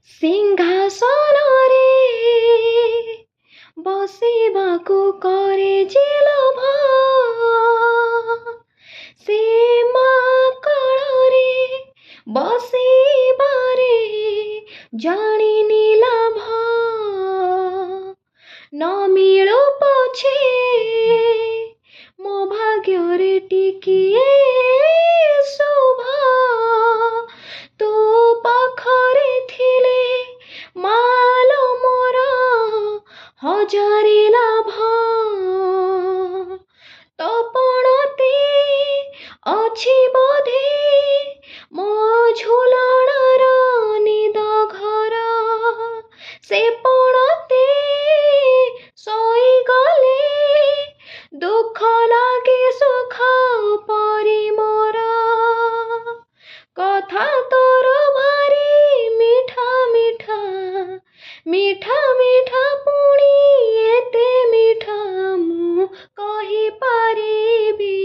ସିଂହାସନରେ ବସିବାକୁ କରେ ଯେ ଲୋଭ, ସେ ମାକଳରେ ବସିବାରେ ଜାଣିନି ଲାଭ। ନ ମିଳୁ ପଛେ ମୋ ଭାଗ୍ୟରେ ଟିକିଏ ଶୁଭ, ତୋ ପାଖରେ ଥିଲେ ମାଲ ମୋର ହଜାରେ ଲାଭ। ତୋ ପଣତେ ଅଛି ବୋଧେ ମୋ ଝୁଲଣର ନିଦ ଘର, ସେ ପଣତେ ଶୋଇଗଲେ ଦୁଃଖ ଲାଗେ ସୁଖ ପରି ମୋର। କଥା ତୋର ଭାରି ମିଠା ମିଠା, ମିଠା ମିଠା ପୁଣି ଏତେ ମିଠା ମୁଁ କହିପାରିବି